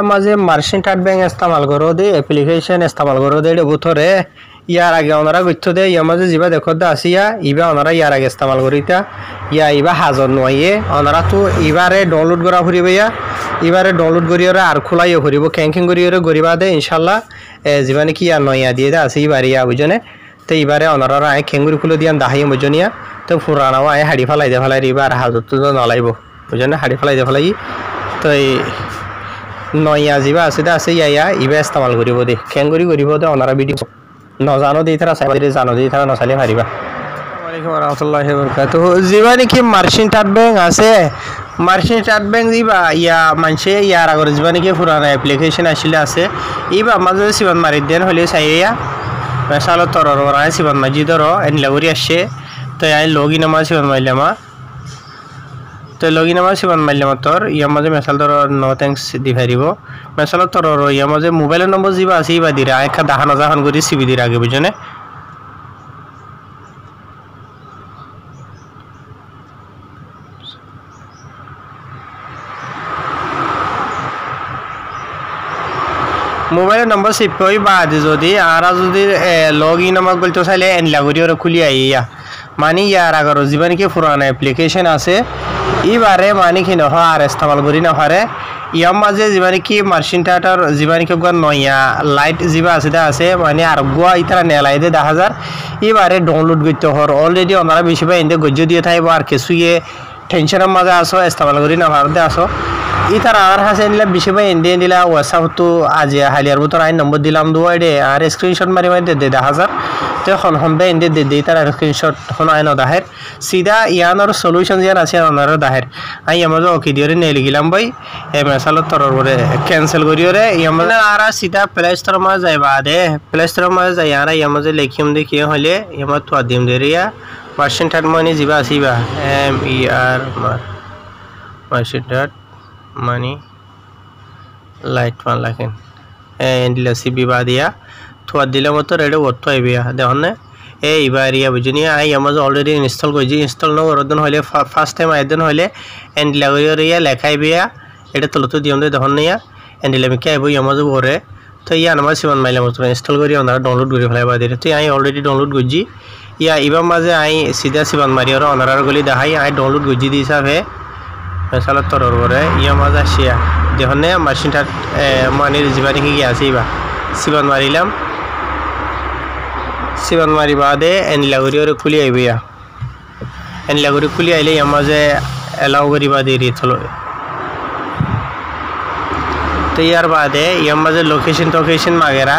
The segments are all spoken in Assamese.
মাঝে মার্চেন্ট ব্যাংক ইস্তেমাল করো দে অ্যাপ্লিকেশন ইস্তেমাল করো দে বুথরে ইয়ার আগে ওনারা গইতো দে ইয়ার মাঝে যিবা দেখো দা আসিয়া ইবা ওনারা ইয়ার আগে ইস্তেমাল করিতা ইয়া ইবা হাজার নয়ে ওনারা তো এবারে ডাউনলোড করা ফুরিবে ইয়া এবারে ডাউনলোড করিওরে আর খোলাইও ফুরিব ক্যাঙ্কিং করিওরে গরিবা দে ইনশাআল্লাহ যিবা নাকি ইয়ার নয়া দিয়ে দে আসি এবারে ইয়া বুঝনে তো এবারে ওনারা আই খেঙ্গুরি খুলে দিয়ান দাহাই বুঝনিয়া তো ফুরানাও আই হাড়ি ফালাই দে ফালাই এবার হাজার তো নলাইব বুঝনে হাড়ি ফালাই দে ফালাই তো নয়া যিবা আছে দে আছে ইয়া ইবা ইস্তেমাল করিব দে খেঙ্গুরি করিব দে ওনারা ভিডিও নজানো দি তারা সাইবারে জানো দি তারা নসালে পারিবা আসসালামু আলাইকুম ওয়া রাহমাতুল্লাহি ওয়া বারাকাতুহু যিবা নাকি মার্চেন্ট ব্যাংক আছে মার্চেন্ট ব্যাংক যিবা ইয়া মানছে ইয়ার আগর যিবা নাকি পুরানা অ্যাপ্লিকেশন আসলে আছে ইবা মাঝে সিবান মারি দেন হলে চাইয়া মেসালো তরর ওরা সিবান মাজি ধরো এনলাগুরি আসছে তো আই লগইন আমার সিবান মাইলামা তো লগইন আমার সিবান মাইলামা তোর ইয়া মাঝে মেসাল ধরো নো থ্যাঙ্কস দি ফারিব মেসালো তরর ইয়া মাঝে মোবাইল নম্বর যিবা আছে ইবা দিরা একটা দাহানো জাহান করি সিবি দিরা আগে বুঝনে মোবাইল নম্বর সিপই বাদ যদি আর যদি লগইন আমার বলতে চাইলে এনলাগুরি ওরা খুলি আইয়া মানে ইয়ার আগর যিবা নাকি পুরানা অ্যাপ্লিকেশন আছে ইবারে মানে কি নহ আর ইস্তেমাল করি না পারে ইয়ার মাঝে যিবা নাকি মার্চেন্টার যিবা নাকি নয়া লাইট যিবা আছে মানে আর গোয়া ইতারা নেলাই দে 10000 ইবারে ডাউনলোড করতে হর অলরেডি ওনারা বেশি ভাই এন্ডে গজ্জ দিয়ে থাইব আর কিছুয়ে টেনশনের মাঝে আসো ইস্তেমাল করি না পারতে আসো ইতারা আর হাসে নিলা বেশি ভাই এন্ডে দিলা হোয়াটসঅ্যাপ তো আজ হালিয়ার ভিতর আই নম্বর দিলাম দুয়াই দে আর স্ক্রিনশট মারি মারি দে 10000 তো এখন হমবে এন্ডে দে তার স্ক্রিনশট হন আই না দাহের সিধা ইয়ানোর সলিউশন জিয়ান আছে ওনার দাহের আই আমাজ ওকে দিরে নে লিখিলাম ভাই এ মেসালত তরর করে ক্যান্সেল করিওরে ইয়ামাজ আর সিধা প্লে স্টোর মা যাইবা দে প্লে স্টোর মা যাই আর ইয়ামাজ লিখিম দে কি হলে ইয়ামাজ তো দিম দেরিয়া মার্চেন্ট মানি যিবা আসিবা MER মার্চেন্ট মানি লাইট মান লাগেন এন্ডিলা সিবি বাদিয়া তো দিলে মতো রেডি করতে হইবে দেখুন এইবার ইয়া বুঝিনি আই আমাজ অলরেডি ইনস্টল কইছি ইনস্টল ন করদন হইলে ফার্স্ট টাইম আইদন হইলে এন্ডিলা কইয়া লেখাইবিয়া এটা তলতো দিয়ম দে দেখুন ইয়া এন্ডিলা মি কাইবো আমাজ ওরে তো ইয়া নামা সিমান মাইলে মতো ইনস্টল করি ওনারা ডাউনলোড করে ফেলাইবা দিলে তো আই অলরেডি ডাউনলোড করছি ইয়া ইবা মাঝে আই সিধা সিমান মারি আর ওনারার গলি দেখাই আই ডাউনলোড করছি দি হিসাবে মেসালত তরর করে ইয়া মাঝে আসিয়া দেখুন মার্চেন্ট মানির যিবা নাকি গিয়ে আছে ইবা সিবান মারিলাম সিবান মারি বাদে এনলাগুরি ওরে খুলি আইবিয়া এনলাগুরি খুলি আইলে ইয়া মাঝে এলাও করিবা দেরি থলো তো ইয়ার বাদে ইয়া মাঝে লোকেশন মাগেরা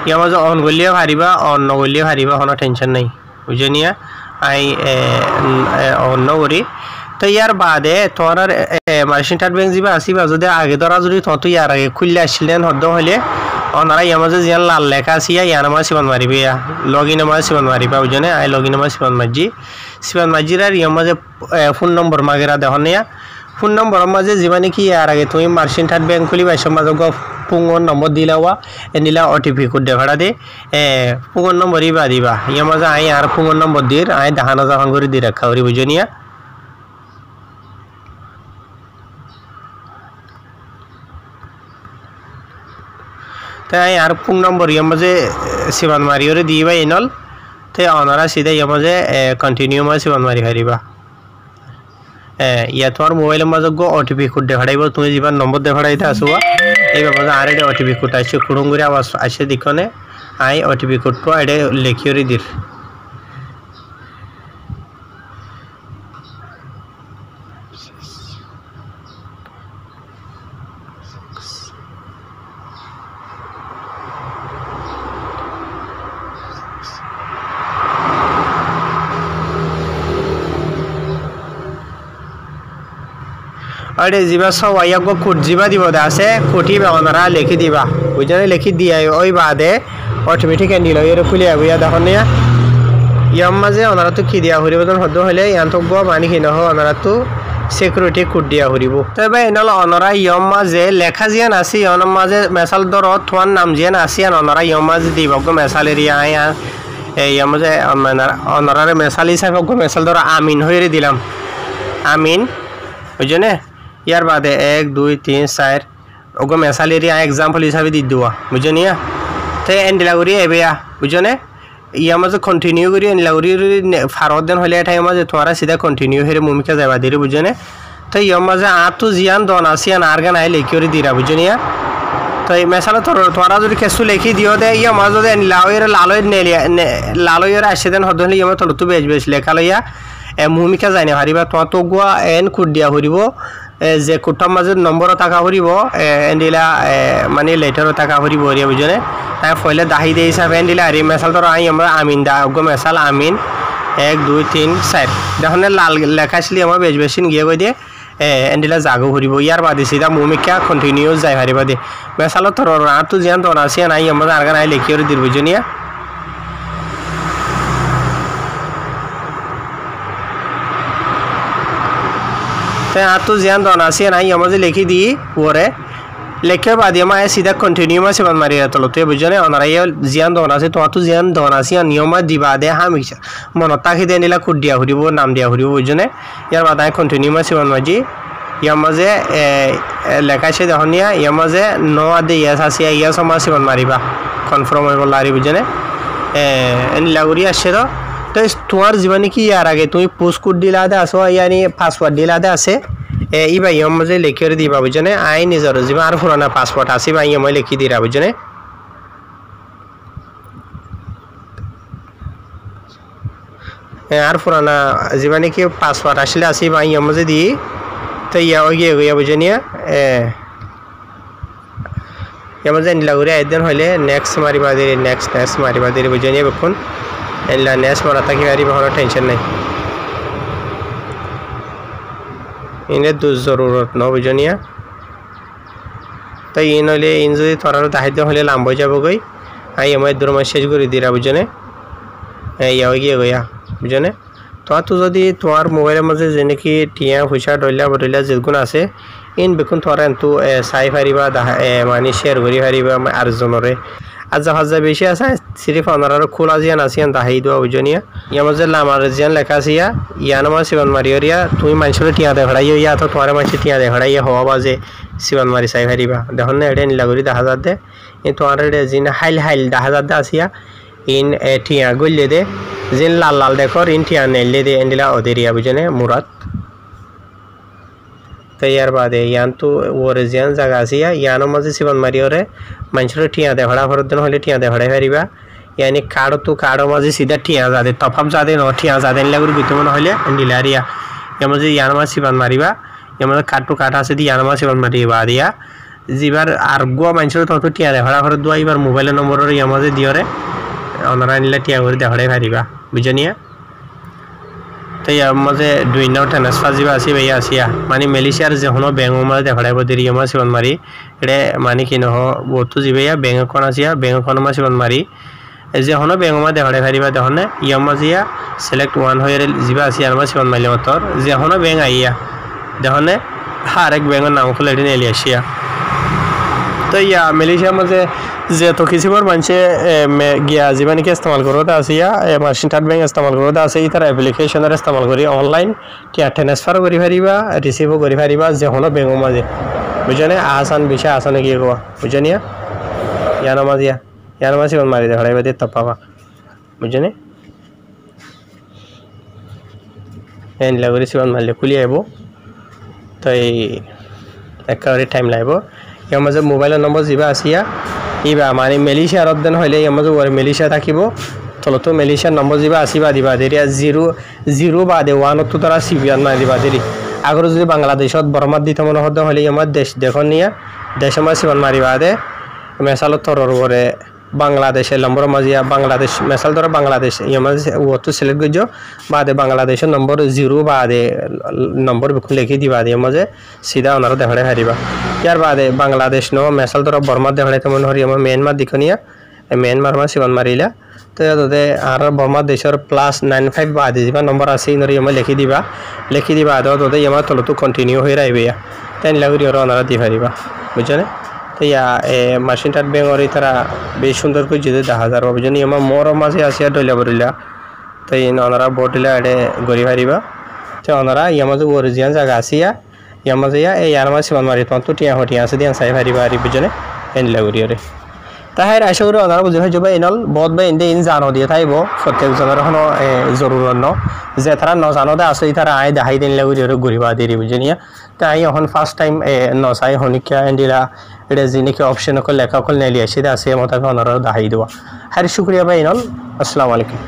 ইয়া মাঝে অন করলিয়ে ভারিবা অন নগলিয়ে ভারিবা কোনো টেনশন নাই বুঝনিয়া আই অন নগরি তো ইয়ার বাদে তোমার মার্চেন্ট ব্যাংক যিবা আসিবা যদি আগে ধরা যদি তত ইয়ার আগে খুললে আসছিলেন হদ্দ হলে ওনারা ইয়ার মাঝে জিয়ান লাল লেখা আসিয়া ইয়ার আমার সিবান মারিবে লগইন আমার সিবান মারিবা বুঝনে আই লগইন আমার সিবান মাঝির আর ইয়ার মাঝে ফোন নম্বর মাগেরা দেখুন ফোন নম্বরের মাঝে যিবা নাকি ইয়ার আগে তুমি মার্চেন্ট ব্যাংক খুলিবা সব মাঝে পুঙ্গর নম্বর দিলাওয়া এনিলা OTP কোড দেখাড়া দে পুঙ্গর নম্বর ইবা দিবা ইয়ার মাঝে আই আর পুঙ্গর নম্বর দির আই দেখানো যখন করে দি রাখা করি বুঝনিয়া তাই আর পুং নম্বর ইয়া মাঝে সিবান মারিওরে দিবা এনল তে ওনারা সিধা ইয়া মাঝে কন্টিনিউ মাঝে সিবান মারি হারিবা ইয়া তোমার মোবাইলের মাঝে OTP কোড দেখাইব তুমি যিমান নম্বর দেখাইতে আসবা এই মাঝে আর এটা OTP কোড আসছে কুড়ুং করে আওয়াজ আসে দেখনে আই OTP কোডটো এটা লেখিওরে দির अरे जीवा सब आया को कोड जीवा दिबो दासे कोटी बा ओनारा लिखि दिबा बुझने लिखि दिया ओई बादे ऑटोमेटिक एंडिल ये खुले आबो या दखने याम माजे ओनारा तो की दिया हरि बदन हदो हले यान तो गो मानि कि न हो ओनारा तो सिक्योरिटी कोड दिया हरिबो तबे एनल ओनारा याम माजे लेखा जियान आसी याम माजे मेसाल दर थवन नाम जियान आसी ओनारा याम माजे दिबो गो मेसाल एरिया आया याम माजे ओनारा मेसाल हिसाब गो मेसाल दर आमीन होइरे दिलाम आमीन बुझने यार बादे 1 2 3 4 ওগো মেসালেরি এক্সাম্পল হিসাবে দি দেওয়া বুঝছো নিয়া তো এন্ডিলা করি এবে বুঝছো না ইয়া মাঝে কন্টিনিউ করি এন্ডিলা করি ফারত দিন হলে এটাই মাঝে তোমারা সিধা কন্টিনিউ হয়ে মুমিকা যাবা দিরে বুঝছো না তো ইয়া মাঝে তো জিয়ান দন আসিয়ান আর গান আই লেখি করে দিরা বুঝছো নিয়া তো এই মেসালে তোরা যদি কেসু লেখি দিও দে ইয়া মাঝে যদি লাউয়ের লালয়ের আসে দেন হদ হলে ইয়া তোর তো বেশ লেখা লইয়া মুমিকা যাই না হারিবা তোমার তো গুয়া এন কুট দিয়া হরিব যে কুটার মাঝে নম্বরও টাকা হরিব এন্ডিলা মানে লেটারও টাকা হরিব হরিয়া বুঝনে তাই ফলে দাহি দিয়ে হিসাবে এন্ডিলা হারি মেসাল তোর আমরা আমিন দা গো মেসাল আমিন 1 2 3 4 দেখুন লাল লেখা আসলে আমার বেশি গিয়ে কই দিয়ে এন্ডিলা জাগো হরিব ইয়ার বাদে সিধা মুমিকা কন্টিনিউ যাই হারিবা দে মেসাল তোর তো জিয়ান তোর আসিয়া নাই আমরা আর গান লেখি করে দির বুঝনিয়া तो जियान दोना सी ना ये मुझे लिखी दी वोरे लेके बाद ये मैं सीधा कंटिन्यू में से बंद मारी रहता लो तो ये बुझने और ये जियान दोना से तो जियान दोना सी नियम में दिवा दे हम इच्छा मनोता की देने ला कुछ दिया हुई वो नाम दिया हुई वो बुझने यार बताएं कंटिन्यू में से बंद मारी ये मुझे लेखा से देखनिया ये मुझे 9 आधे ये सासी ये समाज से बंद मारी बा कन्फर्म है बोला रही बुझने इन लगुरी अच्छे तो तुम्हार जीवन की यार आगे तुम्हें पोस्ट कोड दिला दे आसो यानी पासवर्ड दिला दे आसे ई भाई हम मुझे लिखी दी बाबू जने आई निजर जीवन और पुराना पासवर्ड आसी भाई हम लिखी दी बाबू जने और पुराना जीवन की पासवर्ड आसले आसी भाई हम मुझे दी तो ये हो गया बुझनिया ये मुझे लगुरी एक दिन होले नेक्स्ट मारी बादे नेक्स्ट मारी बादे बुझनिया बेखुन एला नेस मारा ताकि यारी बहुत टेंशन नहीं इन्हें दूर ज़रूरत न बुझनिया तो इन होले इन जो थोड़ा दाहित होले लांबो जाबो गई आई हमें दूर मैसेज करी दिरा बुझने या हो गया बुझने तो जदि तुम्हार मोबाइल मजे जेने कि टिया फैसा डलिया जितगुण आसे इन बेखुन थोड़ा तो चाई फारिबा मानी शेयर करी फारिबा आर जनरे आज हजा बेसि आसा सिर्फ अनार खोला जियान आसियान दाही दो बुझनिया या मजे लामार जियान लेखा सिया यान मा सिवन मारिया तुम मानसिर टिया दे खड़ाइयो या तो तुम्हारे मानसि टिया दे खड़ाइयो हवा बाजे सिवन मारी साई फारिबा देखन ना एडे निलागुरी 10,000 दे इन तुम्हारे जिन हाइल 10,000 दे आसिया इन टिया गल्ले दे जिन लाल देखो इन टिया नेले दे एंडिला ओदेरिया बुझने मुराद तो यार बाद यान तो वो जियान जगह आसिया यानो मजे सिवन मारियो रे मानसिर टिया दे खड़ा फरत दिन होले टिया दे खड़ाई फारिबा यानी कार्ड तो कार्ड मजे सीधा टिया जादे तफाम जादे न टिया जादे लागुर बितमन होले एंडिलारिया या मजे यानो मा सिवन मारिबा या मजे कार्ड तो कार्ड आसे दी यानो मा सिवन मारिबा दिया जिबार आर गो मानसिर तो टिया दे खड़ा फरत दुआ इबार मोबाइल नंबर रे या मजे दियो रे अनरा निला टिया कर दे खड़ाई फारिबा बुझनिया तो या मजे दुइनाव ट्रांसफार जीवा आसी भैया आसिया माने मलेशियार जेहनो बैंक मा देखाडाय बदिरि यमा सिवन मारी एडे माने कि नह बोतु जिबेया बैंक कोन आसिया बैंक कोन मा सिवन मारी जेहनो बैंक मा देखाडाय फारिबा दहने यमा जिया सिलेक्ट वन होयर जिबा आसिया मा सिवन मारले मतर जेहनो बैंक आइया दहने हर एक बैंक नाम खुले ने लियासिया तो या मलेशिया मजे जे तो किसी बार मानसे गया जीवन के इस्तेमाल करो ता आसिया मशीन टाट बैंक इस्तेमाल करो ता आसे इतर एप्लीकेशन रे इस्तेमाल करी ऑनलाइन क्या ट्रांसफर करी फारिबा रिसीव करी फारिबा जे होनो बैंक माजे बुझने आसान विषय आसान की गवा बुझनिया याना माजिया याना मासी बन मारी दे खड़ाई बदे तपावा बुझने एन लगरी सिवन मारले खुली आइबो तो एकारे टाइम लाइबो या मजे मोबाइल नंबर जिबा आसिया इबा माने मलेशिया रद्दन होले या मजे वर मलेशिया थाकिबो तलतो मलेशिया नंबर जिबा आसिबा दिबा देरिया 0 बादे 1 तो तरा सिबियान ना दिबा देरि आगर যদি বাংলাদেশত বর্মাত দিতে মন হদ হলে আমার দেশ দেখনিয়া দেশমা সিবন মারিবা দে মেসাল তরর করে বাংলাদেশের নম্বর মাজিয়া বাংলাদেশ মেসাল ধর বাংলাদেশ ইয়ামাজ ও তো সিলেক্ট গজো বাদে বাংলাদেশের নম্বর 0 বাদে নম্বর বিকুল লিখি দিবা দে মাঝে সিধা ওনার দেখাড়ে হারিবা ইয়ার বাদে বাংলাদেশ নো মেসাল ধর বর্মাত দেখাড়ে তেমন হরি আমার মিয়ানমার দিখনিয়া মিয়ানমার মা সিবন মারিলা তো ইয়াতে আর বর্মাত দেশের +95 বাদে দিবা নম্বর আছে ইনরি আমি লিখি দিবা তো ইয়ামা তলতো কন্টিনিউ হই রাইবে তাই লাগরি আর ওনারা দি পারিবা বুঝছনে তো ইয়া মাশিন টাট বেঙ্গর ইতারা বেশ সুন্দর করে যদি 10,000 বুঝছনে ইয়ামা মোর মাঝে আসিয়া ডইলা বরিলা তো ইন ওনারা বটিলা এডে গরি পারিবা তো ওনারা ইয়ামা যে অরিজিনাল জায়গা আসিয়া ইয়ার মাঝে ইয়ার মাঝে সিমান মারি তোমার তো টিয়া হটিয়া আছে দিয়ান সাই ভারি ভারি বুঝনে এনলা করিয়ারে তাহার আশা করি ওনারা বুঝে হয়ে যাবে এনল বহুত বা ইন্দে ইন জানো দিয়ে থাইব প্রত্যেকজনের কোনো জরুরত ন যে তারা ন জানো দে আসলে তারা আয় দেখাই দিনলে করিয়ারে ঘুরিবা দিয়ে বুঝে নিয়া তাই এখন ফার্স্ট টাইম নসাই হনিকা এন্ডিরা এটা যিনিকে অপশন লেখা নেলি আসে আছে মতো ওনারা দেখাই দেওয়া হ্যাঁ শুক্রিয়া ভাই এনল আসসালামু আলাইকুম